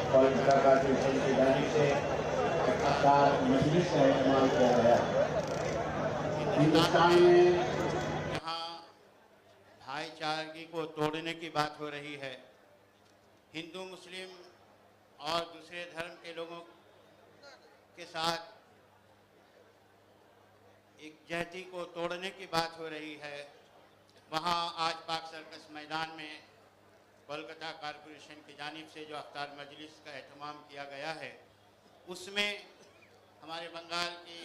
Kolkata corporation की जानिब से अफ्तार मजलिस का इस्तेमाल किया गया। हिंदुस्तान में यहाँ भाईचारगी को तोड़ने की बात हो रही है, हिंदू मुस्लिम और दूसरे धर्म के लोगों के साथ एकजुटती को तोड़ने की बात हो रही है, वहाँ आज पाक सर्कस मैदान में कोलकाता कॉर्पोरेशन की जानिब से जो अफ्तार मजलिस का एहतमाम किया गया है, उसमें हमारे बंगाल की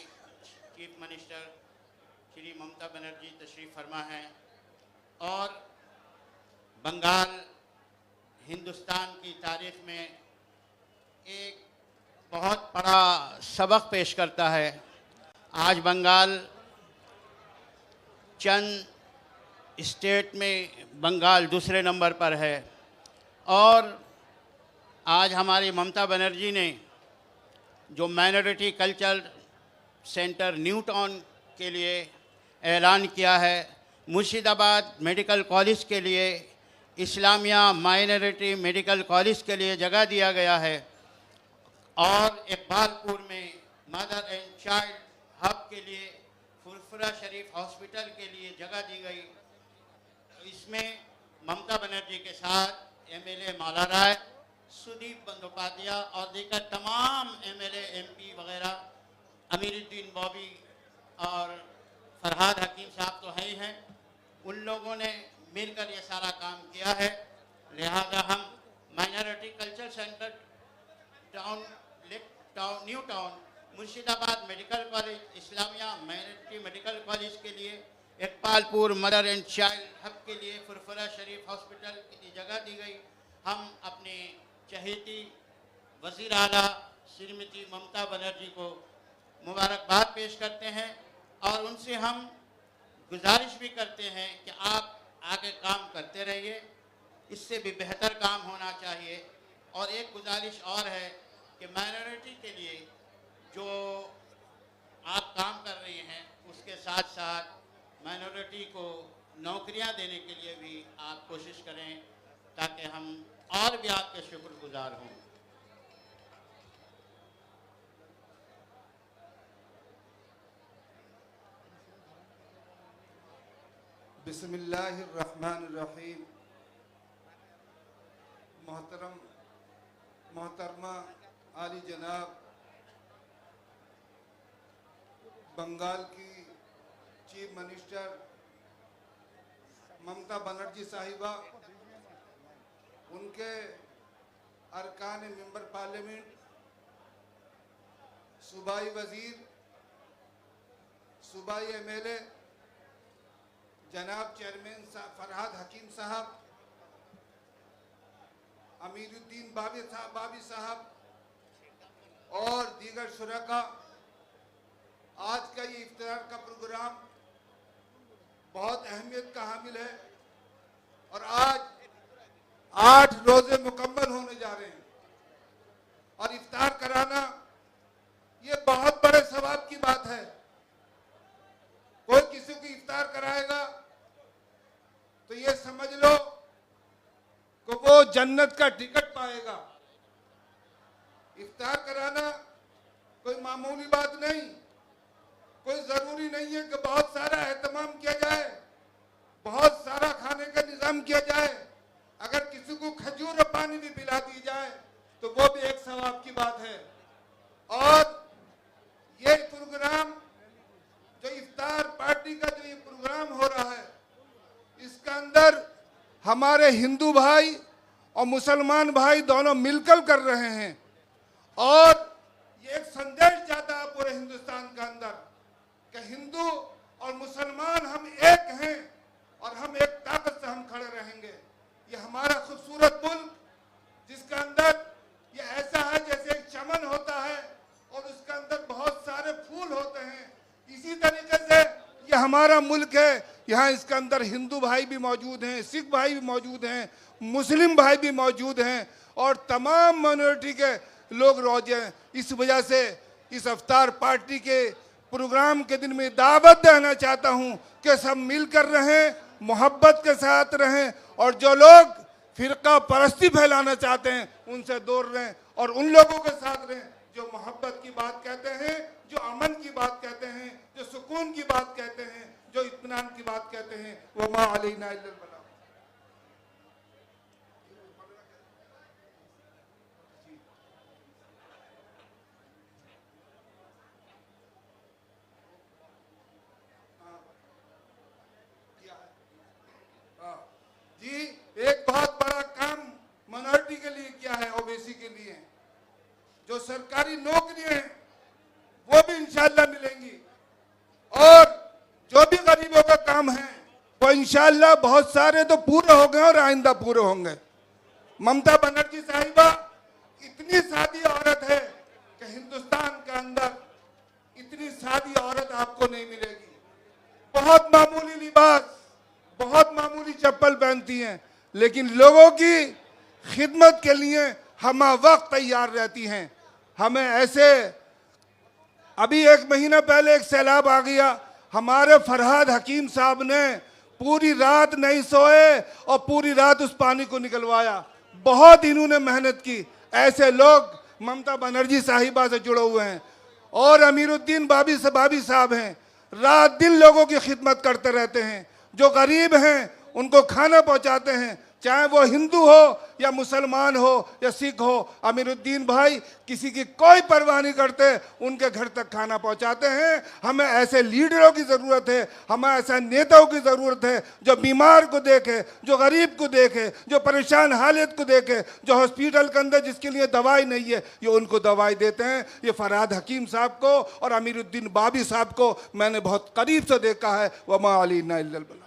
चीफ मिनिस्टर श्री ममता बनर्जी तशरीफ़ फरमा हैं और बंगाल हिंदुस्तान की तारीख में एक बहुत बड़ा सबक पेश करता है। आज बंगाल चंद स्टेट में बंगाल दूसरे नंबर पर है और आज हमारी ममता बनर्जी ने जो minority culture centre new town के लिए ऐलान किया है, मुर्शिदाबाद मेडिकल कॉलेज के लिए, इस्लामिया माइनॉरिटी मेडिकल कॉलेज के लिए जगह दिया गया है और इकबालपुर में मदर एंड चाइल्ड हब के लिए फुरफुरा शरीफ हॉस्पिटल के लिए जगह दी गई। इसमें ममता बनर्जी के साथ एमएलए माला राय, सुदीप बंदोपाध्याय और दीगर तमाम एमएलए एमपी वगैरह, अमीरुद्दीन बॉबी और फरहाद हकीम साहब तो है ही हैं, उन लोगों ने मिलकर ये सारा काम किया है। लिहाजा हम minority culture centre new town, Murshidabad medical college, Islamia minority medical college के लिए, Iqbalpur mother and child hub के लिए फुरफुरा शरीफ हॉस्पिटल की जगह दी गई। हम अपने चहेती वज़ीर आला श्रीमती ममता बनर्जी को मुबारकबाद पेश करते हैं और उनसे हम गुजारिश भी करते हैं कि आप आगे काम करते रहिए, इससे भी बेहतर काम होना चाहिए। और एक गुजारिश और है कि माइनॉरिटी के लिए जो आप काम कर रही हैं, उसके साथ साथ माइनॉरिटी को नौकरियां देने के लिए भी आप कोशिश करें ताकि हम और भी आपके शुक्रगुजार हों। बिस्मिल्लाहिर्रहमानिर्रहीम। मोहतरमा आली जनाब बंगाल की चीफ मिनिस्टर ममता बनर्जी साहिबा, उनके अरकान मेंबर पार्लियामेंट, सूबाई वज़ीर, सूबाई एमएलए जनाब चेयरमैन फरहाद हकीम साहब, अमीरुद्दीन बाबी साहब और दीगर शुरका, आज का ये इफ्तार का प्रोग्राम बहुत अहमियत का हामिल है और आज 8 रोजे मुकम्मल होने जा रहे हैं और इफ्तार कराना ये बहुत बड़े सवाब की बात है। कोई किसी को इफ्तार कराएगा तो ये समझ लो कि वो जन्नत का टिकट पाएगा। इफ्तार कराना कोई मामूली बात नहीं, कोई जरूरी नहीं है कि बहुत सारा एहतमाम किया जाए, बहुत सारा खाने का निजाम किया जाए। अगर किसी को खजूर और पानी भी पिला दी जाए तो वो भी एक सवाब की बात है। और ये प्रोग्राम जो इफ्तार पार्टी का जो ये प्रोग्राम हो रहा है, इसका अंदर हमारे हिंदू भाई और मुसलमान भाई दोनों मिलकर कर रहे हैं और ये एक संदेश जाता है पूरे हिंदुस्तान के अंदर कि हिंदू और मुसलमान हम एक हैं और हम एक ताकत से हम खड़े रहेंगे। ये हमारा खूबसूरत मुल्क जिसका अंदर ये ऐसा है जैसे एक चमन होता है और उसके अंदर बहुत सारे फूल होते हैं, इसी तरीके से ये हमारा मुल्क है। यहाँ इसके अंदर हिंदू भाई भी मौजूद हैं, सिख भाई भी मौजूद हैं, मुस्लिम भाई भी मौजूद हैं और तमाम माइनॉरिटी के लोग रोजे हैं। इस वजह से इस अफ्तार पार्टी के प्रोग्राम के दिन में दावत देना चाहता हूँ कि सब मिलकर रहें, मोहब्बत के साथ रहें और जो लोग फिरका परस्ती फैलाना चाहते हैं उनसे दूर रहें और उन लोगों के साथ रहें जो मोहब्बत की बात कहते हैं, जो अमन की बात कहते हैं, जो सुकून की बात कहते हैं, जो इत्मीनान की बात कहते हैं। वमा अलैना इल्लल बलाग। जी, एक बहुत बड़ा काम माइनॉरिटी के लिए किया है, ओबीसी के लिए। जो सरकारी नौकरियां हैं वो भी इंशाल्लाह मिलेंगी और जो भी गरीबों का काम है वो इंशाल्लाह बहुत सारे तो पूरे हो गए और आइंदा पूरे होंगे। ममता बनर्जी साहिबा इतनी सादी औरत है कि हिंदुस्तान के अंदर इतनी सादी औरत आपको नहीं मिलेगी। बहुत मामूली लिबास, बहुत मामूली चप्पल पहनती हैं, लेकिन लोगों की खिदमत के लिए हम वक्त तैयार रहती हैं। हमें ऐसे, अभी एक महीना पहले एक सैलाब आ गया, हमारे फरहाद हकीम साहब ने पूरी रात नहीं सोए और पूरी रात उस पानी को निकलवाया। बहुत इन्होंने मेहनत की। ऐसे लोग ममता बनर्जी साहिबा से जुड़े हुए हैं। और अमीरुद्दीन बाबी साहब हैं, रात दिन लोगों की खिदमत करते रहते हैं। जो गरीब हैं उनको खाना पहुंचाते हैं, चाहे वो हिंदू हो या मुसलमान हो या सिख हो। अमीरुद्दीन भाई किसी की कोई परवाह नहीं करते, उनके घर तक खाना पहुंचाते हैं। हमें ऐसे लीडरों की ज़रूरत है, हमें ऐसे नेताओं की ज़रूरत है जो बीमार को देखे, जो गरीब को देखे, जो परेशान हालत को देखे, जो हॉस्पिटल के अंदर जिसके लिए दवाई नहीं है ये उनको दवाई देते हैं। ये फरहाद हकीम साहब को और अमीरुद्दीन बाबी साहब को मैंने बहुत करीब से देखा है। वमा अलैना इल्लल बलाग।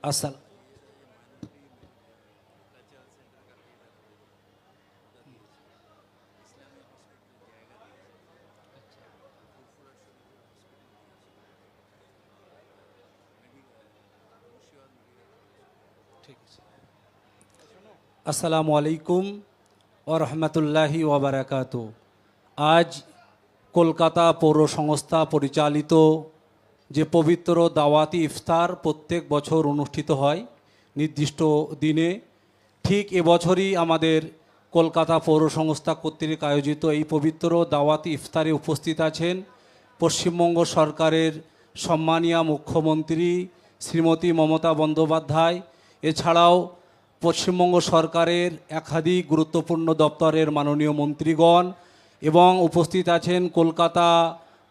असल अस्सलामु अलैकुम व रहमतुल्लाहि व बाराकातुहू। आज কলকাতা পৌর সংস্থা পরিচালিত যে পবিত্র দাওয়াতি ইফতার প্রত্যেক বছর অনুষ্ঠিত হয় নির্দিষ্ট দিনে, ঠিক এবছরই আমাদের কলকাতা পৌর সংস্থা কর্তৃক আয়োজিত এই পবিত্র দাওয়াতি ইফতারে উপস্থিত আছেন পশ্চিমবঙ্গ সরকারের সম্মানীয় মুখ্যমন্ত্রী শ্রীমতী মমতা বন্দ্যোপাধ্যায়, এছাড়াও পশ্চিমবঙ্গ সরকারের একাধিক গুরুত্বপূর্ণ দপ্তরের মাননীয় মন্ত্রীগণ, এবং উপস্থিত আছেন কলকাতা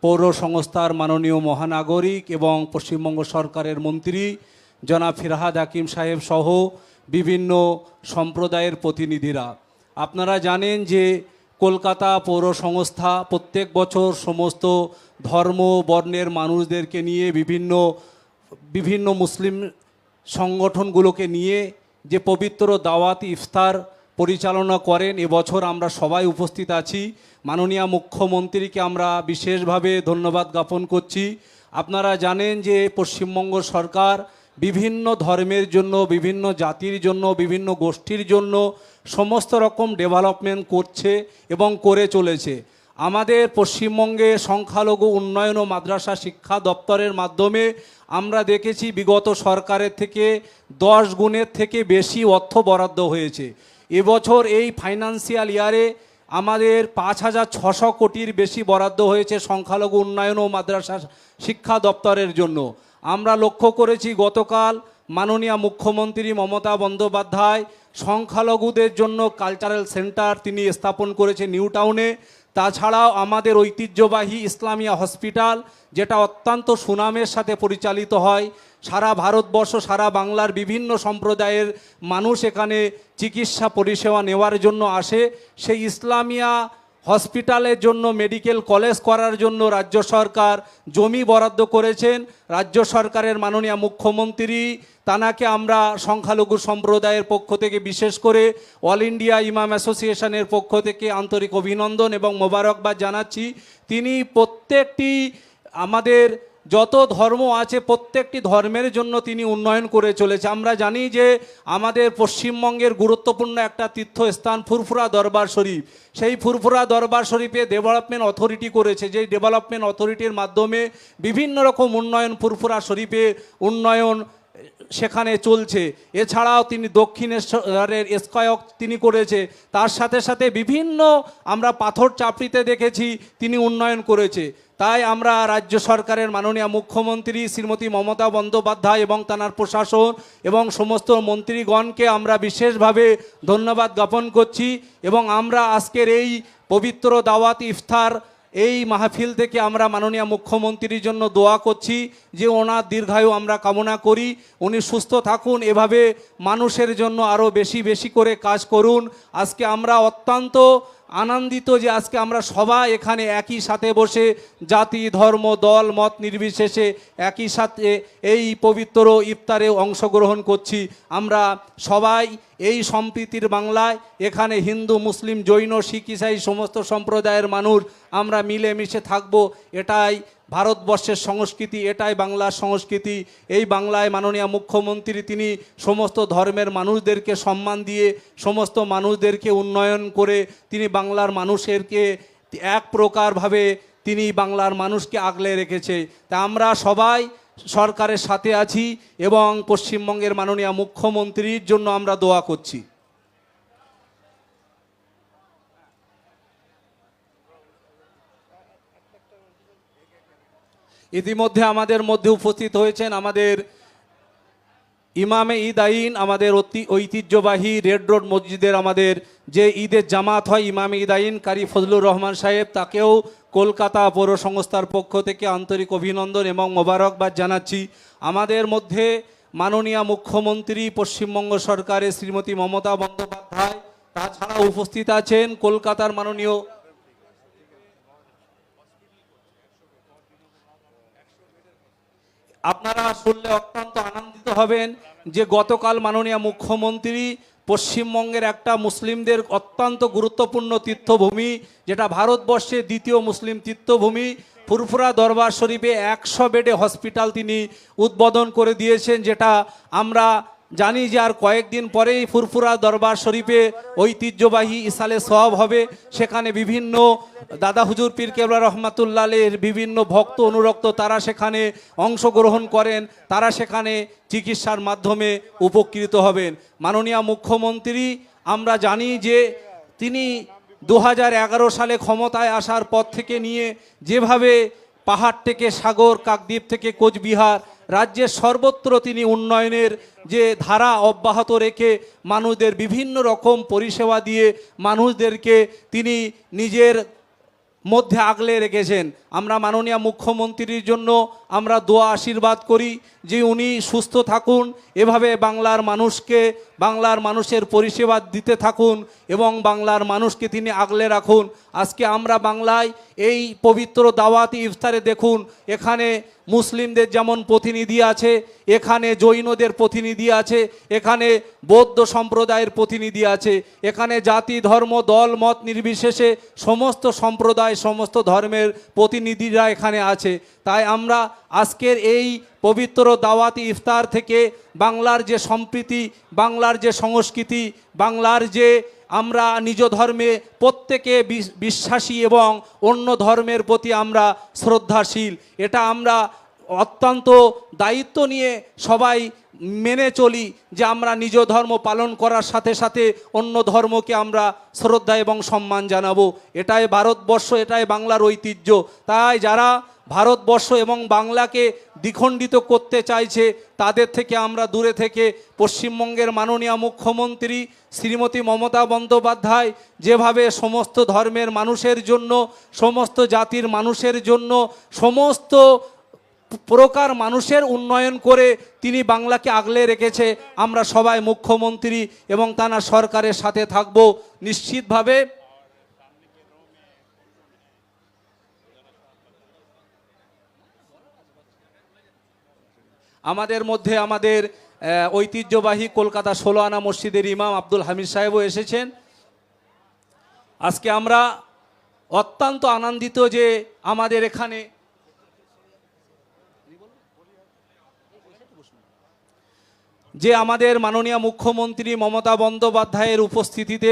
পৌর সংস্থার মাননীয় মহানাগরিক এবং পশ্চিমবঙ্গ সরকারের মন্ত্রী জনাব ফিরহাদ হাকিম সাহেব সহ বিভিন্ন সম্প্রদায়ের প্রতিনিধিরা। আপনারা জানেন যে কলকাতা পৌর সংস্থা প্রত্যেক বছর সমস্ত ধর্ম বর্ণের মানুষদেরকে নিয়ে বিভিন্ন মুসলিম সংগঠনগুলোকে নিয়ে যে পবিত্র দাওয়াতি ইফতার পরিচালনা করেন। এবছর আমরা সবাই উপস্থিত আছি। মাননীয় মুখ্যমন্ত্রীকে আমরা বিশেষভাবে ধন্যবাদ জ্ঞাপন করছি। আপনারা জানেন যে পশ্চিমবঙ্গ সরকার বিভিন্ন ধর্মের জন্য, বিভিন্ন জাতির জন্য, বিভিন্ন গোষ্ঠীর জন্য সমস্ত রকম ডেভেলপমেন্ট করছে এবং করে চলেছে। আমাদের পশ্চিমবঙ্গে সংখ্যালঘু উন্নয়ন ও মাদ্রাসা শিক্ষা দপ্তরের মাধ্যমে আমরা দেখেছি বিগত সরকারের থেকে 10 গুণের থেকে বেশি অর্থ বরাদ্দ হয়েছে। এবছর এই ফাইন্যান্সিয়াল ইয়ারে আমাদের 5,600 কোটির বেশি বরাদ্দ হয়েছে সংখ্যালঘু উন্নয়ন ও মাদ্রাসা শিক্ষা দপ্তরের জন্য। আমরা লক্ষ্য করেছি গতকাল মাননীয় মুখ্যমন্ত্রী মমতা বন্দ্যোপাধ্যায় সংখ্যালঘুদের জন্য কালচারাল সেন্টার তিনি স্থাপন করেছে নিউ টাউনে। তাছাড়াও আমাদের ঐতিহ্যবাহী ইসলামিয়া হসপিটাল, যেটা অত্যন্ত সুনামের সাথে পরিচালিত হয়, সারা ভারতবর্ষ সারা বাংলার বিভিন্ন সম্প্রদায়ের মানুষ এখানে চিকিৎসা পরিষেবা নেওয়ার জন্য আসে। সেই ইসলামিয়া হসপিটালের জন্য মেডিকেল কলেজ করার জন্য রাজ্য সরকার জমি বরাদ্দ করেছেন। রাজ্য সরকারের মাননীয় মুখ্যমন্ত্রী তানাকে আমরা সংখ্যালঘু সম্প্রদায়ের পক্ষ থেকে, বিশেষ করে অল ইন্ডিয়া ইমাম অ্যাসোসিয়েশনের পক্ষ থেকে আন্তরিক অভিনন্দন এবং মোবারকবাদ জানাচ্ছি। তিনি প্রত্যেকটি আমাদের যত ধর্ম আছে প্রত্যেকটি ধর্মের জন্য তিনি উন্নয়ন করে চলেছে। আমরা জানি যে আমাদের পশ্চিমবঙ্গের গুরুত্বপূর্ণ একটা তীর্থস্থান ফুরফুরা দরবার শরীফ। সেই ফুরফুরা দরবার শরীফে ডেভেলপমেন্ট অথরিটি করেছে, যেই ডেভেলপমেন্ট অথরিটির মাধ্যমে বিভিন্ন রকম উন্নয়ন ফুরফুরা শরীফের উন্নয়ন সেখানে চলছে। এছাড়াও তিনি দক্ষিণেশ্বরের এসকয়ক তিনি করেছে, তার সাথে সাথে বিভিন্ন আমরা পাথর চাপড়িতে দেখেছি তিনি উন্নয়ন করেছে। তাই আমরা রাজ্য সরকারের মাননীয় মুখ্যমন্ত্রী শ্রীমতী মমতা বন্দ্যোপাধ্যায় এবং তাঁর প্রশাসন এবং সমস্ত মন্ত্রীগণকে আমরা বিশেষভাবে ধন্যবাদ জ্ঞাপন করছি। এবং আমরা আজকের এই পবিত্র দাওয়াত ইফতার এই মাহফিল থেকে আমরা মাননীয় মুখ্যমন্ত্রীর জন্য দোয়া করছি যে ওনার দীর্ঘায়ু আমরা কামনা করি, উনি সুস্থ থাকুন, এভাবে মানুষের জন্য আরও বেশি বেশি করে কাজ করুন। আজকে আমরা অত্যন্ত আনন্দিত যে আজকে আমরা সবাই এখানে একই সাথে বসে জাতি ধর্ম দল মত নির্বিশেষে একই সাথে এই পবিত্র ইফতারে অংশগ্রহণ করছি। আমরা সবাই এই সম্প্রীতির বাংলায় এখানে হিন্দু মুসলিম জৈন শিখ ইসাই সমস্ত সম্প্রদায়ের মানুষ আমরা মিলেমিশে থাকব, এটাই ভারতবর্ষের সংস্কৃতি, এটাই বাংলার সংস্কৃতি। এই বাংলায় মাননীয় মুখ্যমন্ত্রী তিনি সমস্ত ধর্মের মানুষদেরকে সম্মান দিয়ে সমস্ত মানুষদেরকে উন্নয়ন করে তিনি বাংলার মানুষেরকে এক প্রকারভাবে তিনি বাংলার মানুষকে আগলে রেখেছে। তা আমরা সবাই সরকারের সাথে আছি এবং পশ্চিমবঙ্গের মাননীয় মুখ্যমন্ত্রীর জন্য আমরা দোয়া করছি। ইতিমধ্যে আমাদের মধ্যে উপস্থিত হয়েছেন আমাদের ইমামে ঈদ আইন, আমাদের ঐতিহ্যবাহী রেড রোড মসজিদের আমাদের যে ঈদের জামাত হয় ইমামে ঈদ আইন কারি ফজলুর রহমান সাহেব, তাকেও কলকাতা পৌর সংস্থার পক্ষ থেকে আন্তরিক অভিনন্দন এবং মোবারকবাদ জানাচ্ছি। আমাদের মধ্যে মাননীয় মুখ্যমন্ত্রী পশ্চিমবঙ্গ সরকারের শ্রীমতী মমতা বন্দ্যোপাধ্যায়, তাছাড়া উপস্থিত আছেন কলকাতার মাননীয় আপনারা শুনলে অত্যন্ত আনন্দিত হবেন যে গতকাল মাননীয় মুখ্যমন্ত্রী পশ্চিমবঙ্গের একটা মুসলিমদের অত্যন্ত গুরুত্বপূর্ণ তীর্থভূমি, যেটা ভারতবর্ষের দ্বিতীয় মুসলিম তীর্থভূমি ফুরফুরা দরবার শরীফে 100 বেডে হসপিটাল তিনি উদ্বোধন করে দিয়েছেন, যেটা আমরা জানি যে আর কয়েকদিন পরেই ফুরফুরা দরবার শরীফে ঐতিহ্যবাহী ইসালে সওয়াব হবে। সেখানে বিভিন্ন দাদা হুজুর পীর কেবলা রহমাতুল্লাহ আলাইহির বিভিন্ন ভক্ত অনুরক্ত তারা সেখানে অংশগ্রহণ করেন, তারা সেখানে চিকিৎসার মাধ্যমে উপকৃত হবেন। মাননীয় মুখ্যমন্ত্রী আমরা জানি যে তিনি 2011 সালে ক্ষমতায় আসার পর থেকে নিয়ে যেভাবে পাহাড় থেকে সাগর, কাকদ্বীপ থেকে কোচবিহার রাজ্যের সর্বত্র তিনি উন্নয়নের যে ধারা অব্যাহত রেখে মানুষদের বিভিন্ন রকম পরিষেবা দিয়ে মানুষদেরকে তিনি নিজের মধ্যে আগলে রেখেছেন। আমরা মাননীয় মুখ্যমন্ত্রীর জন্য আমরা দোয়া আশীর্বাদ করি যে উনি সুস্থ থাকুন, এভাবে বাংলার মানুষকে বাংলার মানুষের পরিষেবা দিতে থাকুন এবং বাংলার মানুষকে তিনি আগলে রাখুন। আজকে আমরা বাংলায় এই পবিত্র দাওয়াতি ইফতারে দেখুন, এখানে মুসলিমদের যেমন প্রতিনিধি আছে, এখানে জৈনদের প্রতিনিধি আছে, এখানে বৌদ্ধ সম্প্রদায়ের প্রতিনিধি আছে, এখানে জাতি ধর্ম দল মত নির্বিশেষে সমস্ত সম্প্রদায় সমস্ত ধর্মের প্রতিনিধিরা এখানে আছে। তাই আমরা আজকের এই পবিত্র দাওয়াতি ইফতার থেকে বাংলার যে সম্প্রীতি, বাংলার যে সংস্কৃতি, বাংলার যে আমরা নিজ ধর্মে প্রত্যেকে বিশ্বাসী এবং অন্য ধর্মের প্রতি আমরা শ্রদ্ধাশীল, এটা আমরা অত্যন্ত দায়িত্ব নিয়ে সবাই মেনে চলি যে আমরা নিজ ধর্ম পালন করার সাথে সাথে অন্য ধর্মকে আমরা শ্রদ্ধা এবং সম্মান জানাবো। এটাই ভারতবর্ষ, এটাই বাংলার ঐতিহ্য। তাই যারা ভারতবর্ষ এবং বাংলাকে দ্বিখণ্ডিত করতে চাইছে তাদের থেকে আমরা দূরে থেকে পশ্চিমবঙ্গের মাননীয় মুখ্যমন্ত্রী শ্রীমতী মমতা বন্দ্যোপাধ্যায় যেভাবে সমস্ত ধর্মের মানুষের জন্য, সমস্ত জাতির মানুষের জন্য, সমস্ত প্রকার মানুষের উন্নয়ন করে তিনি বাংলাকে আগলে রেখেছে, আমরা সবাই মুখ্যমন্ত্রী এবং তার সরকারের সাথে থাকব। নিশ্চিতভাবে আমাদের মধ্যে আমাদের ঐতিহ্যবাহী কলকাতা 16 আনা মসজিদের ইমাম আব্দুল হামিদ সাহেবও এসেছেন। আজকে আমরা অত্যন্ত আনন্দিত যে আমাদের এখানে যে আমাদের মাননীয় মুখ্যমন্ত্রী মমতা বন্দ্যোপাধ্যায়ের উপস্থিতিতে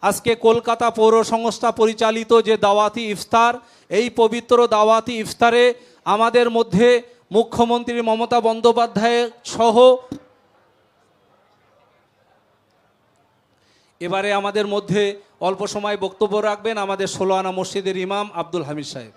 আজকে কলকাতা পৌর সংস্থা পরিচালিত যে দাওয়াতি ইফতার, এই পবিত্র দাওয়াতি ইফতারে আমাদের মধ্যে মুখ্যমন্ত্রী মমতা বন্দ্যোপাধ্যায় সহ এবারে আমাদের মধ্যে অল্প সময় বক্তব্য রাখবেন আমাদের 16 আনা মসজিদের ইমাম আব্দুল হামিদ সাহেব।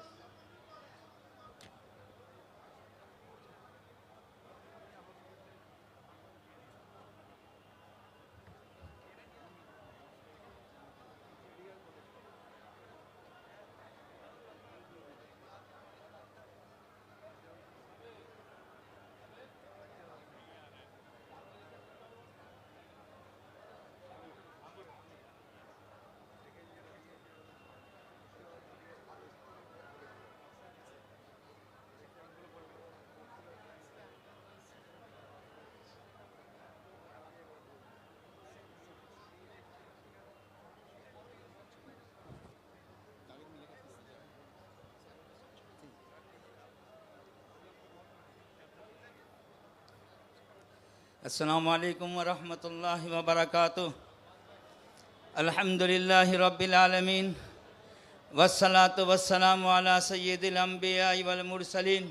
अस्सलामु अलैकुम व रहमतुल्लाहि व बरकातुहू। अल्हम्दुलिल्लाहि रब्बिल आलमीन वस्सलातु वस्सलामु अला सय्यिदिल अंबिया वल मुरसलीन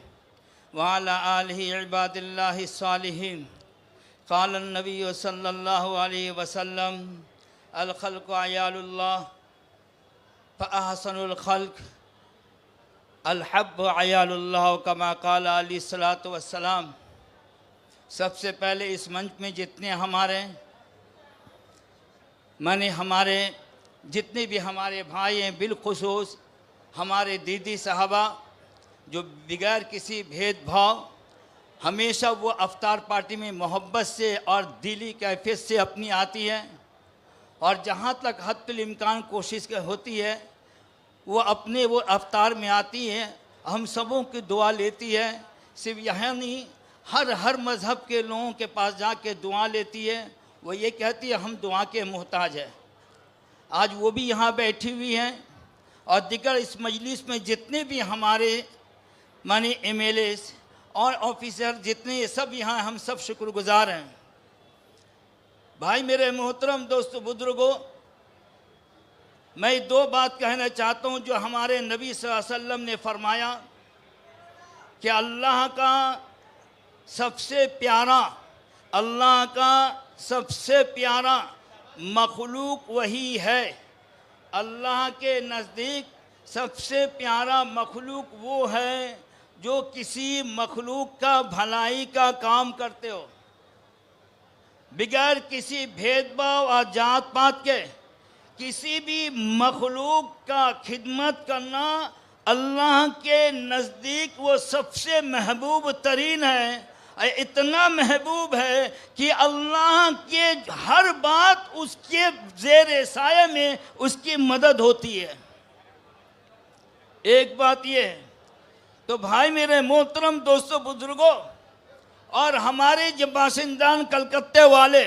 व अला आलिहि इबादिल्लाहि सालिहीन। क़ाल नबी सल्लल्लाहु अलैहि वसल्लम अल खल्क़ु अयालुल्लाह फ अहसनुल खल्क़ अल हब्बु अयालुल्लाह कमा क़ाल अलैहिस्सलातु वस्सलाम। सबसे पहले इस मंच में जितने हमारे जितने भी हमारे भाई हैं, बिलखुसूस हमारे दीदी साहबा जो बगैर किसी भेदभाव हमेशा वो अफ्तार पार्टी में मोहब्बत से और दिली कैफियत से अपनी आती है, और जहाँ तक हद्दुल इम्कान कोशिश होती है वो अफ्तार में आती है, हम सबों की दुआ लेती है। सिर्फ यहाँ नहीं, हर मज़हब के लोगों के पास जाके दुआ लेती है। वो ये कहती है हम दुआ के मोहताज है। आज वो भी यहाँ बैठी हुई हैं, और दिगर इस मजलिस में जितने भी हमारे माने MLAs और ऑफिसर जितने ये सब यहाँ, हम सब शुक्रगुजार हैं। भाई मेरे मोहतरम दोस्तों बुजुर्गों, मैं 2 बात कहना चाहता हूँ जो हमारे नबी सल्लल्लाहु अलैहि वसल्लम ने फरमाया कि अल्लाह का सबसे प्यारा मखलूक वही है। अल्लाह के नज़दीक सबसे प्यारा मखलूक वो है जो किसी मखलूक का भलाई का काम करते हो, बगैर किसी भेदभाव और जात पात के किसी भी मखलूक का खिदमत करना अल्लाह के नज़दीक वो सबसे महबूब तरीन है। इतना महबूब है कि अल्लाह के हर बात उसके ज़ेर साया में उसकी मदद होती है। एक बात ये है। तो भाई मेरे मोहतरम दोस्तों बुजुर्गों, और हमारे जो बाशिंदान कलकत्ते वाले,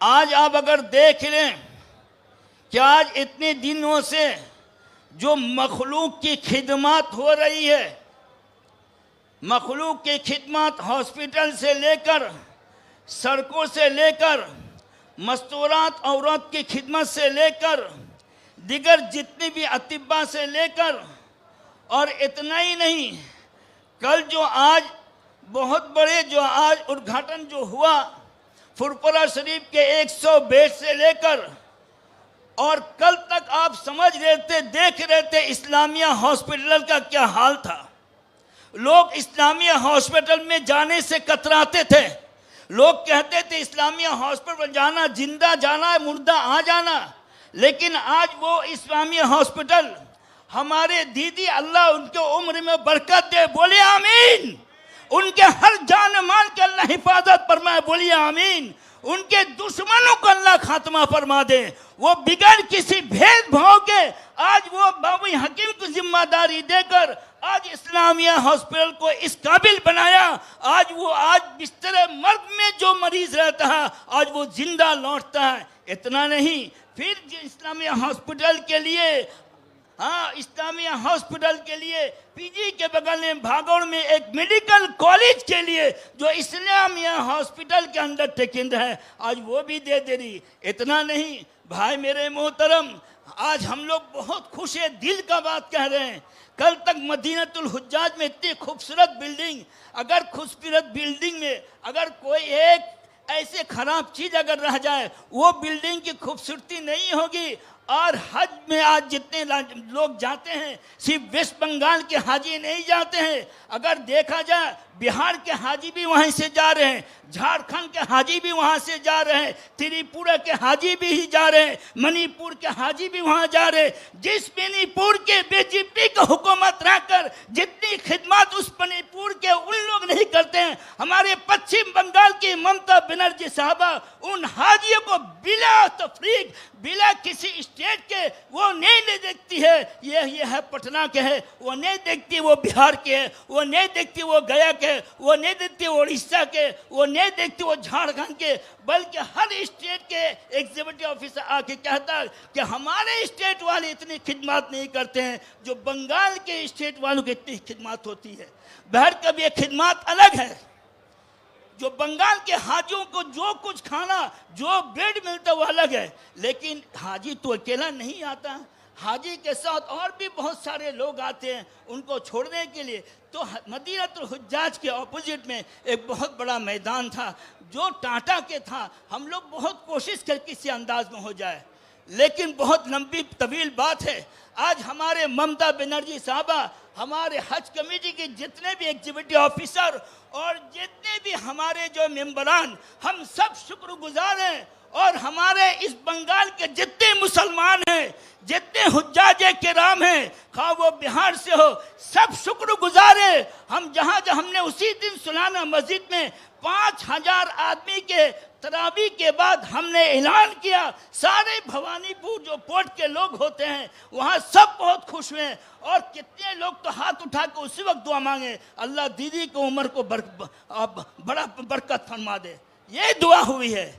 आज आप अगर देख लें कि आज इतने दिनों से जो मखलूक की खिदमत हो रही है, मखलूक की खिदमत हॉस्पिटल से लेकर, सड़कों से लेकर, मस्तूरात औरत की खिदमत से लेकर, दिगर जितनी भी अतिब्बा से लेकर, और इतना ही नहीं, कल जो आज बहुत बड़े जो आज उद्घाटन जो हुआ फुरपुरा शरीफ के 100 बेड से लेकर, और कल तक आप समझ रहे थे, देख रहे थे इस्लामिया हॉस्पिटल का क्या हाल था। लोग इस्लामिया हॉस्पिटल में जाने से कतराते थे। लोग कहते थे इस्लामिया हॉस्पिटल जाना जिंदा जाना है, मुर्दा आ जाना। लेकिन आज वो इस्लामिया हॉस्पिटल, हमारे दीदी अल्लाह उनके उम्र में बरकत दे, बोले आमीन। उनके हर जान माल के अल्लाह हिफाजत फरमाए, बोलिए आमीन। उनके दुश्मनों को अल्लाह खात्मा फरमा दे। वो बिगैर किसी भेदभाव के आज वो बाबू हकीम को जिम्मेदारी देकर आज इस्लामिया हॉस्पिटल को इस काबिल बनाया। आज वो बिस्तर मर्ग में जो मरीज रहता है आज वो जिंदा लौटता है। इतना नहीं, फिर इस्लामिया हॉस्पिटल के लिए हाँ, इस्लामिया हॉस्पिटल के लिए पीजी के बगल में भागौड़ में एक मेडिकल कॉलेज के लिए जो इस्लामिया हॉस्पिटल के अंडरटेकिंग है, आज वो भी दे रही। इतना नहीं भाई मेरे मोहतरम, आज हम लोग बहुत खुश है, दिल का बात कह रहे हैं। कल तक मदीनतुल हुज्जाज में इतनी खूबसूरत बिल्डिंग, अगर खूबसूरत बिल्डिंग में अगर कोई एक ऐसे खराब चीज अगर रह जाए, वो बिल्डिंग की खूबसूरती नहीं होगी। और हज में आज जितने लोग जाते हैं, सिर्फ वेस्ट बंगाल के हाजी नहीं जाते हैं, अगर देखा जाए बिहार के हाजी भी वहीं से जा रहे हैं, झारखंड के हाजी भी वहां से जा रहे हैं, त्रिपुरा के हाजी भी ही जा रहे हैं, मणिपुर के हाजी भी वहां जा रहे हैं। जिस मणिपुर के बीजेपी की हुकूमत रहकर जितनी खिदमत उस मणिपुर के उन लोग नहीं करते हैं, हमारे पश्चिम बंगाल की ममता बनर्जी साहबा उन हाजियों को बिला तफरीक, बिला किसी स्टेट के वो नहीं देखती है। ये है पटना के है, वो नहीं देखती वो बिहार के है, वो नहीं देखती वो गया के, वो नहीं देखती वो उड़ीसा के, वो नहीं देखती वो झारखंड के, बल्कि हर स्टेट के एग्जीक्यूटिव ऑफिसर आके कहता है कि हमारे स्टेट वाले इतनी खिदमत नहीं करते हैं जो बंगाल के स्टेट वालों की इतनी खिदमत होती है। बहर कभी एक खिदमत अलग है, जो बंगाल के हाजियों को जो कुछ खाना, जो बेड मिलता वो अलग है, लेकिन हाजी तो अकेला नहीं आता, हाजी के साथ और भी बहुत सारे लोग आते हैं उनको छोड़ने के लिए। तो मदीनतुल हुज्जाज के ऑपोजिट में एक बहुत बड़ा मैदान था जो टाटा के था। हम लोग बहुत कोशिश कर किसी अंदाज में हो जाए, लेकिन बहुत लंबी तवील बात है। आज हमारे ममता बनर्जी साहबा, हमारे हज कमेटी के जितने भी एग्जीक्यूटिव ऑफिसर और जितने भी हमारे जो मेंबरान, हम सब शुक्रगुजार हैं। और हमारे इस बंगाल के जितने मुसलमान हैं, जितने हुज्जाज किराम हैं, खा वो बिहार से हो, सब शुक्रगुजार हैं। हम जहाँ हमने उसी दिन सुलाना मस्जिद में 5000 आदमी के तरावी के बाद हमने ऐलान किया, सारे भवानीपुर जो पोर्ट के लोग होते हैं वहाँ सब बहुत खुश हुए। और कितने लोग तो हाथ उठा के उसी वक्त दुआ मांगे, अल्लाह दीदी को उम्र को बड़ा बरकत फरमा दे। ये दुआ हुई है।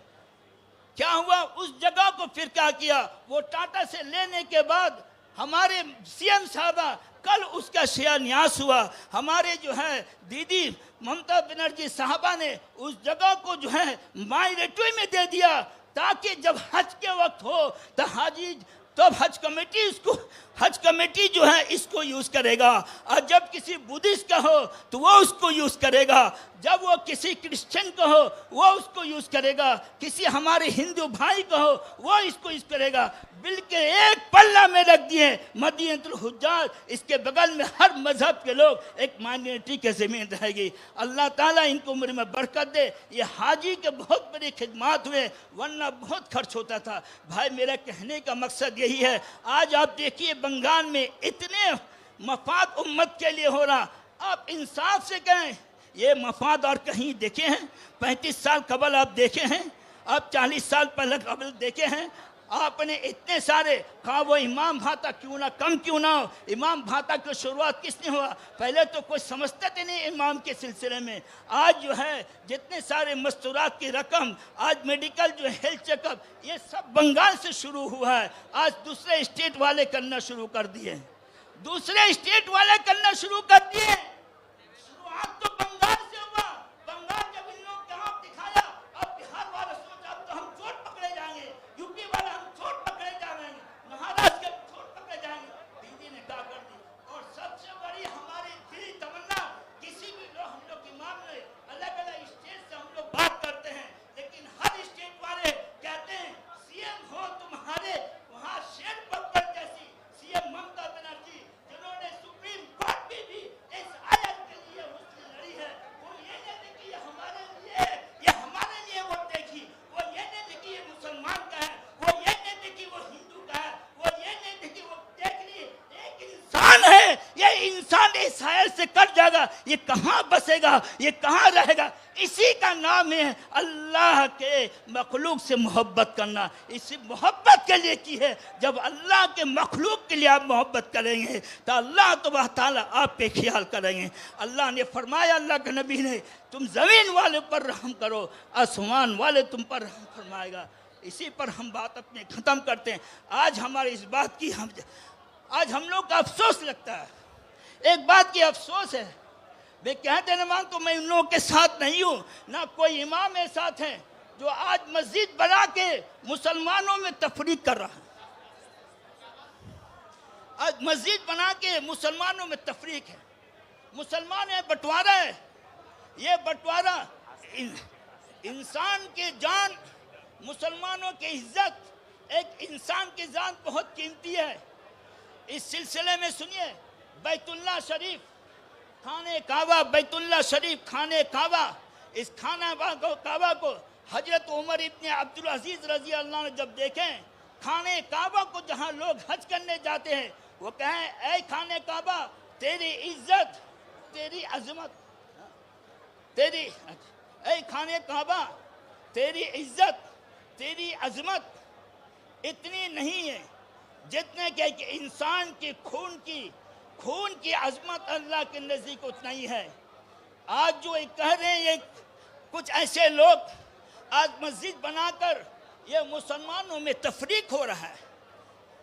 क्या हुआ उस जगह को, फिर क्या किया, वो टाटा से लेने के बाद हमारे सीएम साहबा कल उसका शिलान्यास हुआ। हमारे जो है दीदी ममता बनर्जी साहबा ने उस जगह को जो है माइरेटरी में दे दिया, ताकि जब हज के वक्त हो तो हाजी तब हज कमेटी इसको, हज कमेटी जो है इसको यूज करेगा। और जब किसी बुद्धिस्ट का हो तो वो उसको यूज करेगा, जब वो किसी क्रिश्चियन का हो वो उसको यूज करेगा, किसी हमारे हिंदू भाई का हो वो इसको यूज करेगा। बिल के एक पल्ला में रख दिए मदीनतुल हुज्जाज, इसके बगल में हर मजहब के लोग, एक माइनॉरिटी के जमीन रहेगी। अल्लाह ताला इनको उम्र में बरकत दे। ये हाजी के बहुत बड़ी खिदमत हुए, वरना बहुत खर्च होता था। भाई मेरा कहने का मकसद यही है, आज आप देखिए बंगाल में इतने मफाद उम्मत के लिए हो रहा, आप इंसाफ से कहें ये मफाद और कहीं देखे हैं? 35 साल कबल आप देखे हैं? आप 40 साल पहले कबल देखे हैं? आपने इतने सारे, कहा वो इमाम भाता क्यों ना कम क्यों ना हो, इमाम भाता की शुरुआत किसने हुआ? पहले तो कोई समझते थे नहीं इमाम के सिलसिले में। आज जो है जितने सारे मस्तूरात की रकम, आज मेडिकल जो हेल्थ चेकअप, ये सब बंगाल से शुरू हुआ है। आज दूसरे स्टेट वाले करना शुरू कर दिए, दूसरे स्टेट वाले करना शुरू कर दिए। शुरुआत तो बंगाल से हुआ। बंगाल जब इन लोग के हाथ दिखाया, अब बिहार वाले सोचा अब तो हम चोट पकड़े जाएंगे, यूपी वाले हम चोट पकड़े जाएंगे, महाराष्ट्र के चोट पकड़े जाएंगे। दीदी ने क्या कर दी। और सबसे बड़ी हमारी दिली तमन्ना, किसी भी लोग हम लोग इमाम ने अलग अलग स्टेट से हम लोग बात करते हैं, लेकिन हर स्टेट वाले कहते हैं सीएम हो तुम्हारे वहाँ शेर बब्बर जैसी सीएम ममता बनर्जी, जिन्होंने सुप्रीम कोर्ट में भी इस आयत के लिए उसने लड़ी है। वो ये नहीं देखी ये हमारे लिए, ये हमारे लिए वोट देखी, वो ये नहीं देखी ये मुसलमान का है, वो ये नहीं देखी वो हिंदू का है, वो ये नहीं देखी वो देख ली एक इंसान है। ये इंसान इस आयत से कट जाएगा, ये कहाँ बसेगा, ये कहाँ रहेगा? इसी का नाम है अल्लाह के मखलूक से मोहब्बत करना। इसी मोहब्बत के लिए की है। जब अल्लाह के मखलूक के लिए आप मोहब्बत करेंगे तो अल्लाह तबारक ताला आप पे ख्याल करेंगे। अल्लाह ने फरमाया, अल्लाह के नबी ने, तुम ज़मीन वाले पर रहम करो, आसमान वाले तुम पर रहम फरमाएगा। इसी पर हम बात अपने ख़त्म करते हैं। आज हमारी इस बात की हम आज हम लोग का अफसोस लगता है। एक बात की अफसोस है, वे कहते न मान तो मैं इन लोगों के साथ नहीं हूं, ना कोई इमाम मेरे साथ है जो आज मस्जिद बना के मुसलमानों में तफरीक कर रहा है। आज मस्जिद बना के मुसलमानों में तफरीक है, मुसलमान है, बंटवारा है। ये बंटवारा इंसान की जान, मुसलमानों की इज्जत, एक इंसान की जान बहुत कीमती है। इस सिलसिले में सुनिए, बैतुल्लाह शरीफ खाने काबा, बैतुल्लाह शरीफ खाने काबा, इस खाना काबा को हजरत उमर इब्ने अब्दुल अजीज रजी अल्लाह ने जब देखें, खाने काबा को जहां लोग हज करने जाते हैं, वो कहें ऐ खाने काबा, तेरी इज्जत, तेरी अजमत, तेरी ऐ खाने काबा, तेरी इज्जत, तेरी अजमत इतनी नहीं है जितने के कि इंसान की खून की अजमत अल्लाह के नज़दीक उतना ही है। आज जो ये कह रहे हैं, ये कुछ ऐसे लोग आज मस्जिद बनाकर ये मुसलमानों में तफरीक हो रहा है,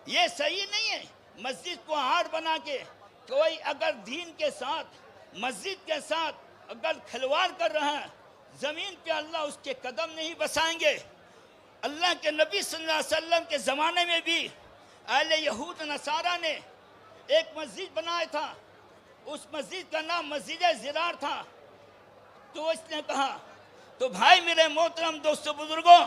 ये सही नहीं है। मस्जिद को हार बना के कोई अगर दीन के साथ, मस्जिद के साथ अगर खिलवाड़ कर रहा है, ज़मीन पे अल्लाह उसके कदम नहीं बसाएंगे। अल्लाह के नबी सल्लल्लाहु अलैहि वसल्लम के ज़माने में भी अहले यहूद नसारा ने एक मस्जिद बनाया था, उस मस्जिद का नाम मस्जिद ज़िरार था। तो इसने कहा, तो भाई मेरे मोहतरम दोस्तों बुजुर्गों,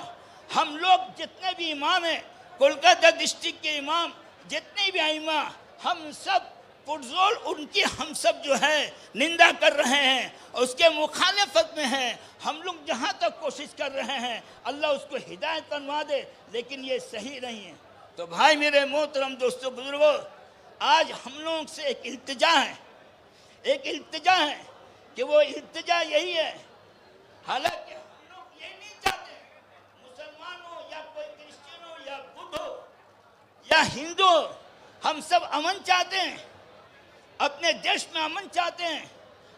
हम लोग जितने भी इमाम हैं, कोलकाता डिस्ट्रिक्ट के इमाम जितने भी आइमा, हम सब पुरजोर उनकी हम सब जो है निंदा कर रहे हैं, उसके मुखालिफत में हैं। हम लोग जहाँ तक कोशिश कर रहे हैं अल्लाह उसको हिदायत करवा दे, लेकिन ये सही नहीं है। तो भाई मेरे मोहतरम दोस्तों बुजुर्गों, आज हम लोग से एक इल्तिजा है, एक इल्तिजा है कि वो इल्तिजा यही है, हालांकि हम लोग ये नहीं चाहते मुसलमान हो या कोई क्रिश्चियन हो या बुद्ध हो या हिंदू हो, हम सब अमन चाहते हैं, अपने देश में अमन चाहते हैं,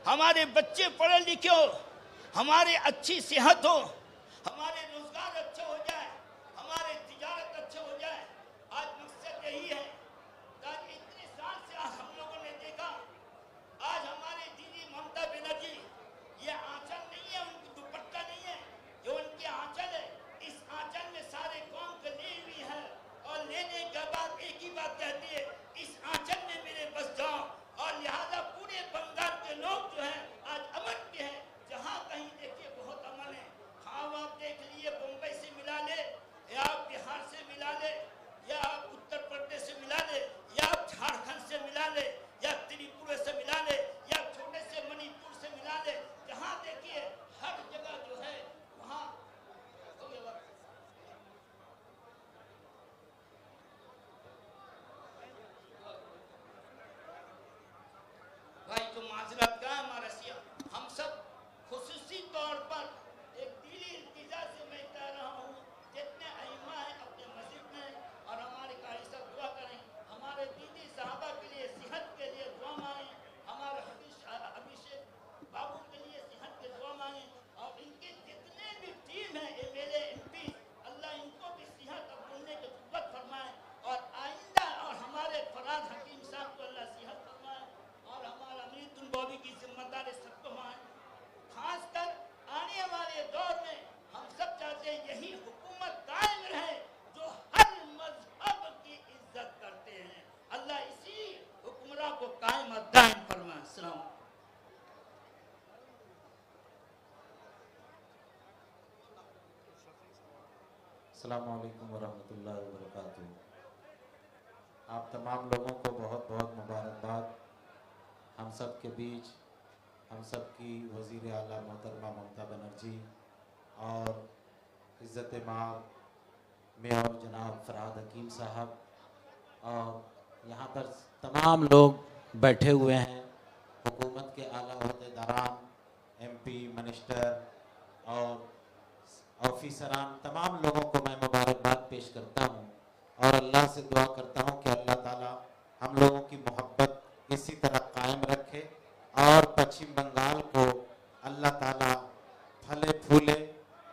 हमारे बच्चे पढ़े लिखे हो, हमारे अच्छी सेहत हो, हमारे रोजगार अच्छे हो जाए, हमारे तिजारत अच्छे हो जाए। आज मकसद यही है। आज इतने साल से आज हम लोगों ने देखा, आज हमारे दीदी ममता बनर्जी, ये आंचल नहीं है, उनकी दुपट्टा नहीं है, जो उनकी आंचल है, इस आंचल में सारे कौम को ली हुई है, और लेने के बाद एक ही बात कहती है, इस आंचल में मेरे बस जाओ। और लिहाजा पूरे बंगाल के लोग जो हैं आज अमन के हैं, जहाँ कहीं देखिए बहुत अमन है। हाँ, आप देख लिए मुंबई से मिला ले, या आप बिहार से मिला ले, या आप उत्तर प्रदेश से मिला ले, या आप झारखंड से मिला ले, या त्रिपुरा से मिला ले, या छोटे से मणिपुर से मिला ले, जहाँ देखिए हर जगह जो है वहाँ भाई तो माजरत का हमारा सिया, हम सब खुसूसी तौर पर एक दिली इल्तिजा से मैं कह रहा हूँ, जितने अइम्मा हैं अपने मस्जिद में और हमारे कारी सब दुआ करें, हमारे दीदी साहबा के लिए सेहत के लिए दुआ मांगें, हमारे अभिषेक बाबू के लिए सेहत के दुआ मांगें, और इनके जितने भी टीम है MLA MP, अल्लाह इनको भी सेहत और बोलने की कुव्वत फरमाए, और आइंदा और हमारे फराज हकीम साहब को अल्लाह सेहत फरमाए, और हमारा अमीरुल बॉबी की जिम्मेदारी सबको माने। खासकर आने वाले दौर में हम सब चाहते हैं यही हुकूमत कायम रहे जो हर मजहब की इज्जत करते हैं। अल्लाह इसी हुक्मरान को कायम और दायम फरमाए। अस्सलाम अस्सलामुअलैकुम वरहमतुल्लाहि वबरकातुहू। आप तमाम लोगों को बहुत बहुत मुबारकबाद। हम सब के बीच हम सब की वज़ीर आला मोहतरमा ममता बनर्जी और इज़्ज़त माब मेयर जनाब फरहाद हकीम साहब और यहाँ पर तमाम लोग बैठे हुए हैं, हुकूमत के आला ओहदेदारान, MP, मिनिस्टर और ऑफिसरान, तमाम लोगों को मैं मुबारकबाद पेश करता हूँ और अल्लाह से दुआ करता हूँ कि अल्लाह ताला हम लोगों की मोहब्बत इसी तरह कायम रखे और पश्चिम बंगाल को अल्लाह ताला फले फूले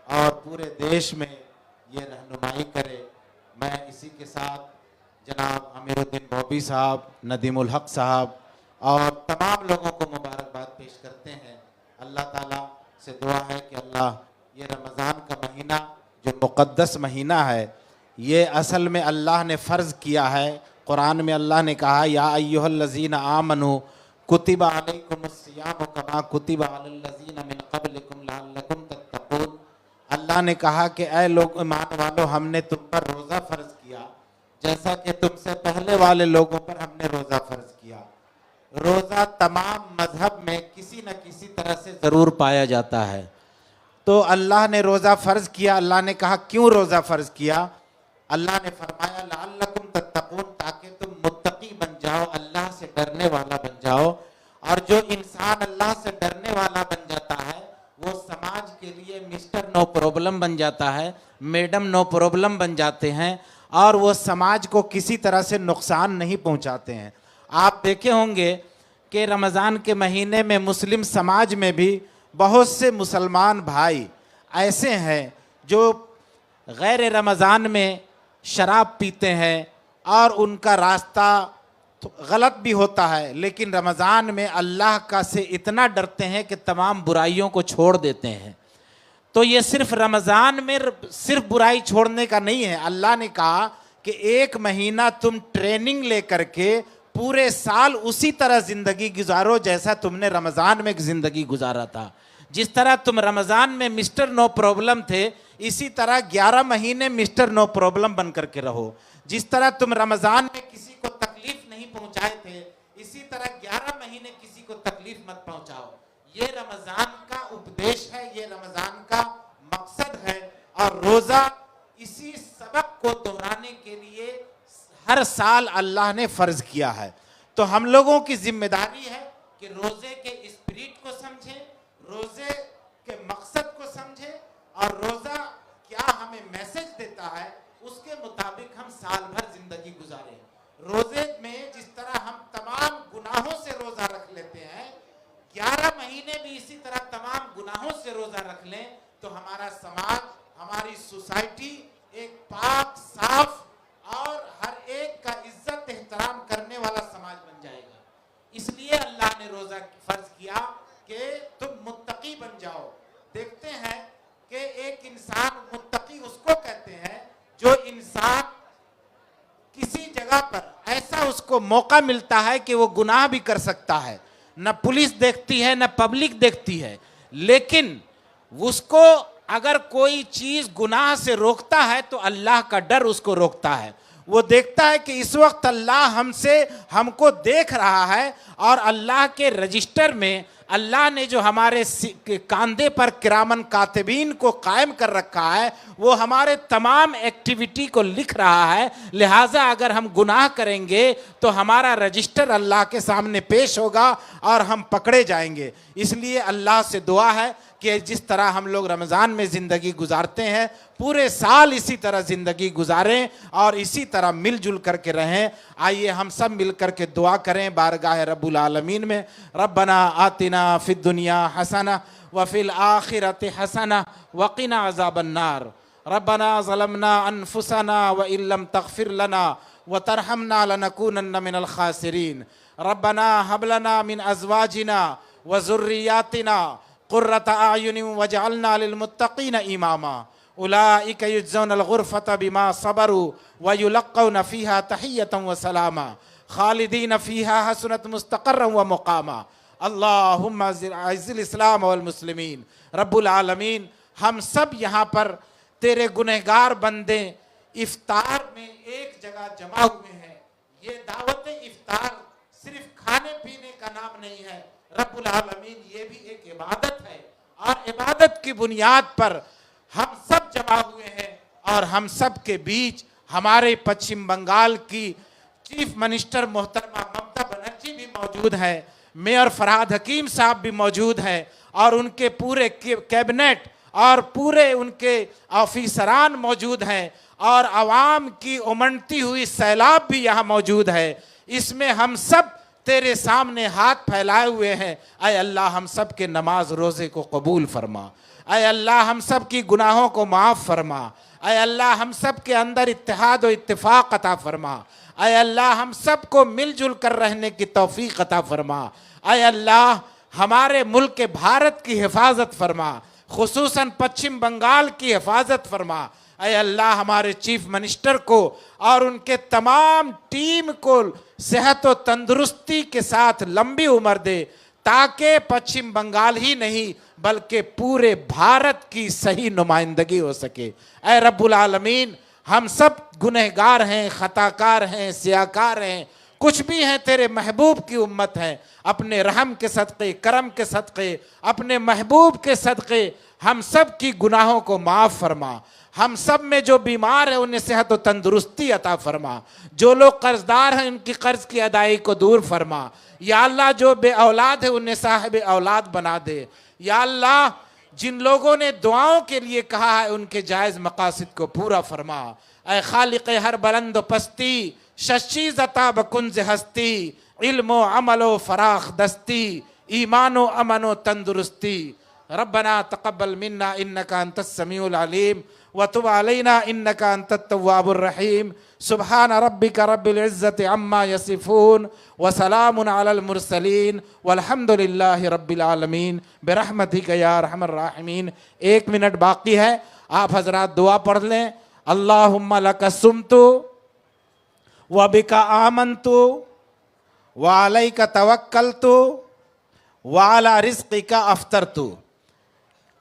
और पूरे देश में ये रहनुमाई करे। मैं इसी के साथ जनाब अमीरुद्दीन बॉबी साहब, नदीमुल हक साहब और तमाम लोगों को मुबारकबाद पेश करते हैं। अल्लाह ताला से दुआ है कि अल्लाह ये रमज़ान का महीना जो मुक़द्दस महीना है, ये असल में अल्लाह ने फ़र्ज़ किया है। कुरान में अल्लाह ने कहा या अय्युहल्लज़ीना आमनू कुतिबा अलैकुमुस्सियामु कमा कुतिबा अलल्लज़ीना मिन क़ब्लिकुम लअल्लकुम तत्तक़ून। अल्लाह ने कहा कि ऐ लोग ईमान वालों, हमने तुम पर रोज़ा फ़र्ज़ किया जैसा कि तुमसे पहले वाले लोगों पर हमने रोज़ा फ़र्ज़ किया। रोज़ा तमाम मज़हब में किसी न किसी तरह से ज़रूर पाया जाता है। तो अल्लाह ने रोज़ा फ़र्ज़ किया। अल्लाह ने कहा क्यों रोज़ा फ़र्ज़ किया? अल्लाह ने फरमाया लअल्लकुम तत्तक़ून, ताकि तुम मुत्तकी बन जाओ, अल्लाह से डरने वाला बन जाओ। और जो इंसान अल्लाह से डरने वाला बन जाता है वो समाज के लिए मिस्टर नो प्रॉब्लम बन जाता है, मैडम नो प्रॉब्लम बन जाते हैं और वो समाज को किसी तरह से नुकसान नहीं पहुंचाते हैं। आप देखे होंगे कि रमज़ान के महीने में मुस्लिम समाज में भी बहुत से मुसलमान भाई ऐसे हैं जो गैर रमज़ान में शराब पीते हैं और उनका रास्ता गलत भी होता है, लेकिन रमज़ान में अल्लाह का से इतना डरते हैं कि तमाम बुराइयों को छोड़ देते हैं। तो ये सिर्फ रमज़ान में सिर्फ बुराई छोड़ने का नहीं है। अल्लाह ने कहा कि एक महीना तुम ट्रेनिंग ले करके पूरे साल उसी तरह ज़िंदगी गुजारो जैसा तुमने रमज़ान में ज़िंदगी गुजारा था। जिस तरह तुम रमज़ान में मिस्टर नो प्रॉब्लम थे, इसी तरह 11 महीने मिस्टर नो प्रॉब्लम बन करके रहो। जिस तरह तुम रमज़ान में किसी को तकलीफ नहीं पहुंचाए थे, इसी तरह 11 महीने किसी को तकलीफ मत पहुंचाओ। ये रमज़ान का उपदेश है, ये रमज़ान का मकसद है। और रोज़ा इसी सबक को दोहराने के लिए हर साल अल्लाह ने फ़र्ज़ किया है। तो हम लोगों की जिम्मेदारी है कि रोज़े के स्पिरिट को समझें, रोज़े के मकसद को समझें और रोज़ा क्या हमें मैसेज देता है उसके मुताबिक हम साल भर जिंदगी गुजारें। रोज़े में जिस तरह हम तमाम गुनाहों से रोज़ा रख लेते हैं, 11 महीने भी इसी तरह तमाम गुनाहों से रोज़ा रख लें तो हमारा समाज, हमारी सोसाइटी एक पाक, साफ और हर एक का इज्जत एहतराम करने वाला समाज बन जाएगा। इसलिए अल्लाह ने रोज़ा फ़र्ज़ किया कि तुम मुत्तकी बन जाओ। देखते हैं कि एक इंसान मुत्तकी उसको कहते हैं जो इंसान किसी जगह पर ऐसा उसको मौका मिलता है कि वो गुनाह भी कर सकता है, न पुलिस देखती है न पब्लिक देखती है, लेकिन उसको अगर कोई चीज़ गुनाह से रोकता है तो अल्लाह का डर उसको रोकता है। वो देखता है कि इस वक्त अल्लाह हमको देख रहा है और अल्लाह के रजिस्टर में अल्लाह ने जो हमारे कांधे पर किरामन कातिबीन को कायम कर रखा है वो हमारे तमाम एक्टिविटी को लिख रहा है। लिहाजा अगर हम गुनाह करेंगे तो हमारा रजिस्टर अल्लाह के सामने पेश होगा और हम पकड़े जाएंगे। इसलिए अल्लाह से दुआ है कि जिस तरह हम लोग रमज़ान में ज़िंदगी गुजारते हैं पूरे साल इसी तरह ज़िंदगी गुजारें और इसी तरह मिलजुल करके रहें। आइए हम सब मिल करके दुआ करें बारगाह रब्बुल आलमीन में। रब्बना आतिना फिद दुनिया हसना व फिल आखिरति हसना वक़िना अज़ाबन्नार। रब्बना ज़लमना अनफुसना व इल्लम तग़फ़िर लना व तरहमना लनकूनन्न मिनल ख़ासिरीन। रब्बना हब लना मिन अज़वाजिना व ज़ुर्रियातिना क़ुर्रता अयुनिन वजअलना लिलमुत्तक़ीन इमामा। उलाइका युज्ज़ौनल ग़ुरफ़ता बिमा सबरू व युलक़्क़ौना फ़ीहा तहिय्यतन व सलामा ख़ालिदीन फ़ीहा हसनत मुस्तक़र्रन व मुक़ामा। अल्लाहुम्मा अज़्ज़िल इस्लाम वल मुस्लिमीन। रब्बुल आलमीन, हम सब यहाँ पर तेरे गुनहगार बंदे इफ्तार में एक जगह जमा हुए हैं। ये दावत इफ्तार सिर्फ खाने पीने का नाम नहीं है रब्बुल आलमीन, ये भी एक इबादत है और इबादत की बुनियाद पर हम सब जमा हुए हैं। और हम सब के बीच हमारे पश्चिम बंगाल की चीफ मिनिस्टर मोहतरमा ममता बनर्जी भी मौजूद है, मेयर फरहाद हकीम साहब भी मौजूद हैं और उनके पूरे कैबिनेट और पूरे उनके ऑफिसरान मौजूद हैं और आवाम की उमड़ती हुई सैलाब भी यहाँ मौजूद है। इसमें हम सब तेरे सामने हाथ फैलाए हुए हैं। ऐ अल्लाह, हम सब के नमाज रोज़े को कबूल फरमा। ऐ अल्लाह, हम सब की गुनाहों को माफ़ फरमा। अय अल्लाह हम सब के अंदर इत्तेहाद और इत्तेफाक अता फरमा। अय अल्लाह हम सब को मिलजुल कर रहने की तौफीक अता फरमा। अय अल्लाह हमारे मुल्क के भारत की हिफाजत फरमा, खुसूसन पश्चिम बंगाल की हिफाजत फरमा। अय अल्लाह हमारे चीफ मिनिस्टर को और उनके तमाम टीम को सेहत और तंदुरुस्ती के साथ लंबी उम्र दे, ताकि पश्चिम बंगाल ही नहीं बल्कि पूरे भारत की सही नुमाइंदगी हो सके। ऐ रब्बुल आलमीन, हम सब गुनहगार हैं, खताकार हैं, सियाकार हैं, कुछ भी हैं, तेरे महबूब की उम्मत हैं। अपने रहम के सदक़े, करम के सदक़े, अपने महबूब के सदक़े हम सब की गुनाहों को माफ़ फरमा। हम सब में जो बीमार है उन्हें सेहत और तंदुरुस्ती अता फरमा। जो लोग कर्जदार हैं उनकी कर्ज की अदायगी को दूर फरमा। या अल्लाह जो बे औलाद है उन्हें साहिब औलाद बना दे। या अल्लाह जिन लोगों ने दुआओं के लिए कहा है उनके जायज़ मकासद को पूरा फरमा। ऐ खालिक हर बुलंद पस्ती, शशीज़ अता बकुंज हस्ती, इल्मो अमलो फराख दस्ती, ईमानो अमनो तंदुरुस्ती। रब्बना तक़ब्बल मिन्ना इन्नका अंतस समीउल अलीम व तुब अलैना इन्नका अंतत तव्वाबुर रहीम। सुब्हान रब्बिका रब्बिल इज़्ज़ति अम्मा यसिफून व सलामुन अलल मुरसलीन वल्हम्दुलिल्लाहि रब्बिल आलमीन बिरहमतिका या अरहमर राहिमीन। 1 मिनट बाकी है, आप हजरात दुआ पढ़ लें। अल्लाहुम्मा लका सुमतु व बिका आमनतु व अलैका तवक्कलतु व अला रिज़्क़िका अफ़्तरतु।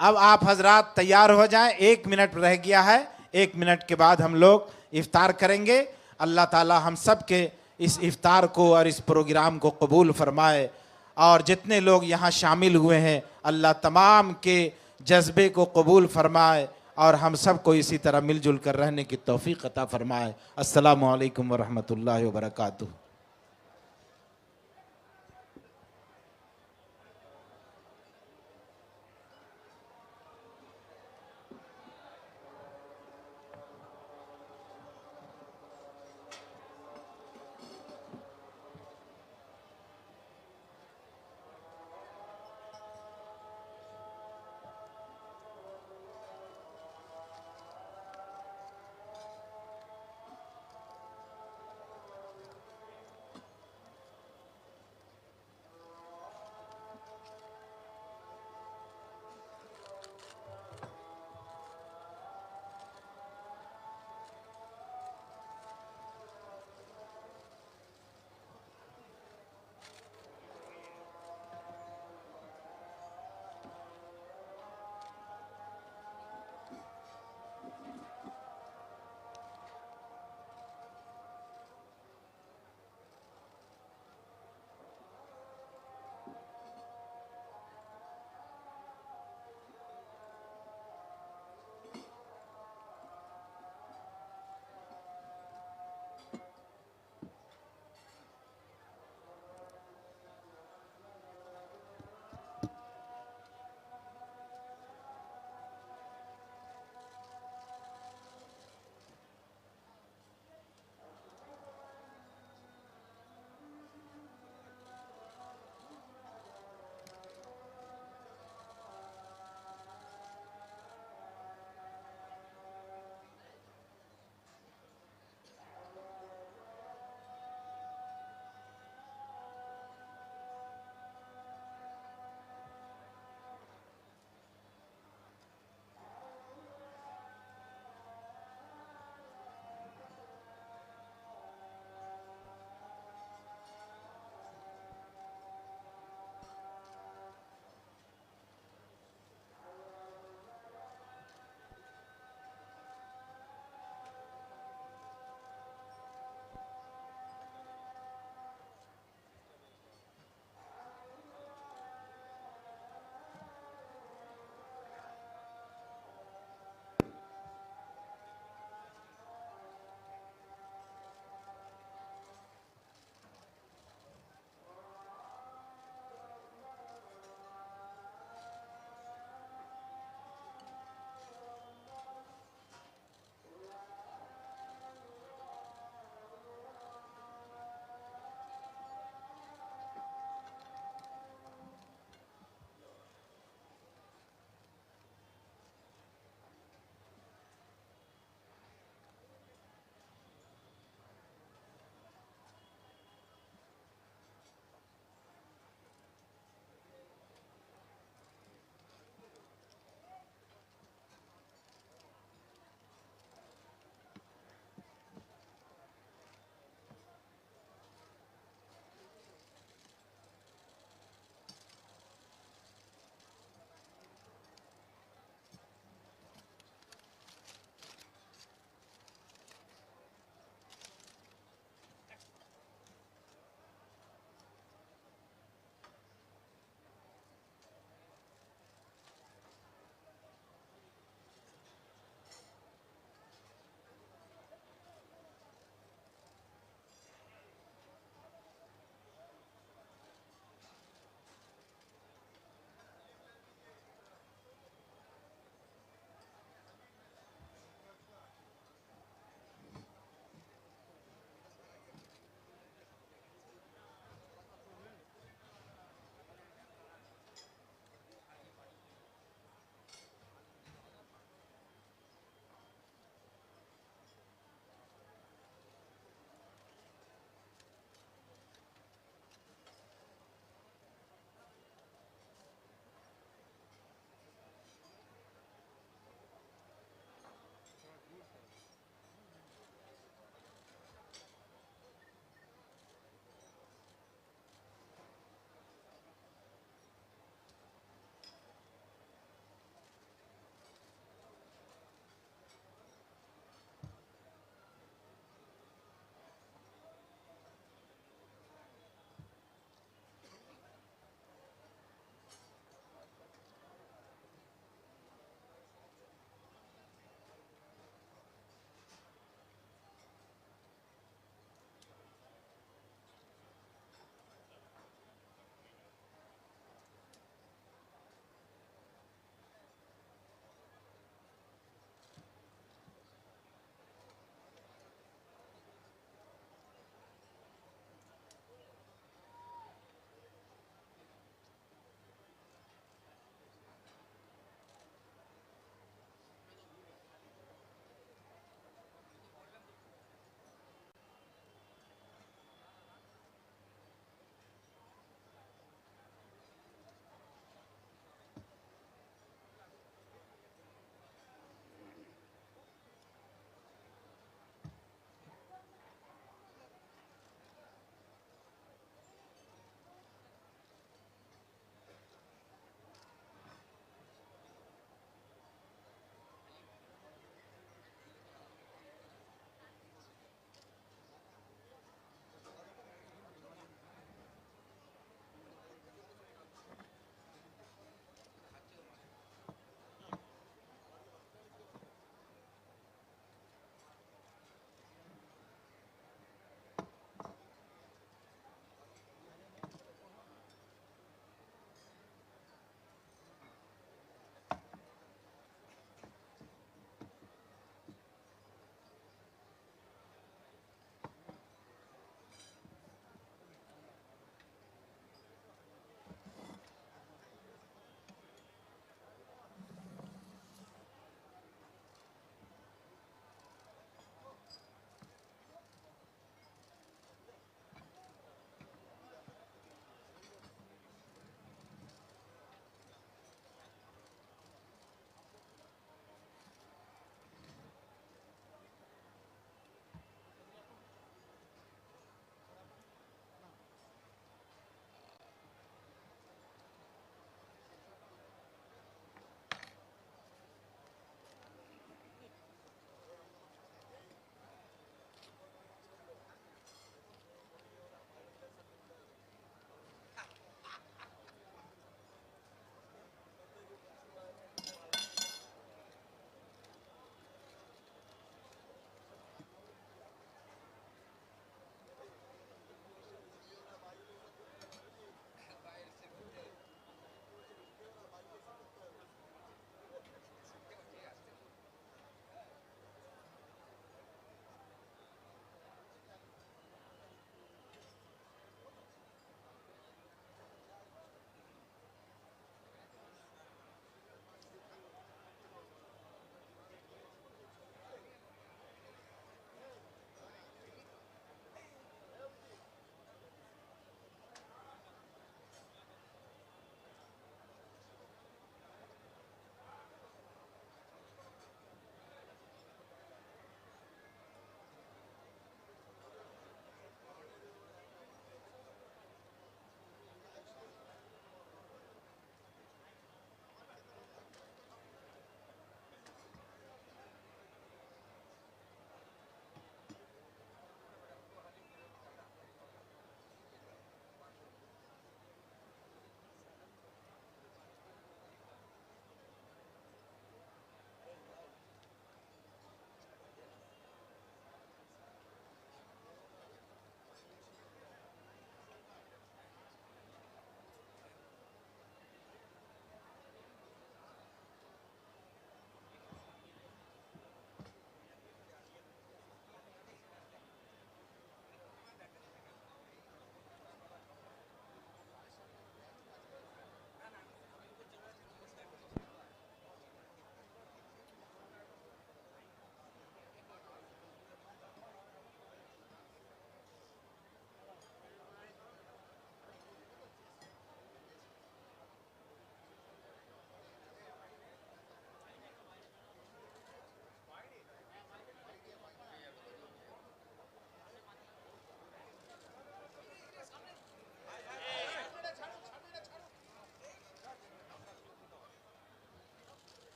अब आप हजरात तैयार हो जाएं, 1 मिनट रह गया है। 1 मिनट के बाद हम लोग इफ्तार करेंगे। अल्लाह ताला हम सब के इस इफ्तार को और इस प्रोग्राम को कबूल फरमाए, और जितने लोग यहाँ शामिल हुए हैं अल्लाह तमाम के जज्बे को कबूल फरमाए और हम सब को इसी तरह मिलजुल कर रहने की तौफीक अता फरमाए। अस्सलामु अलैकुम व रहमतुल्लाहि व बरकातुहू।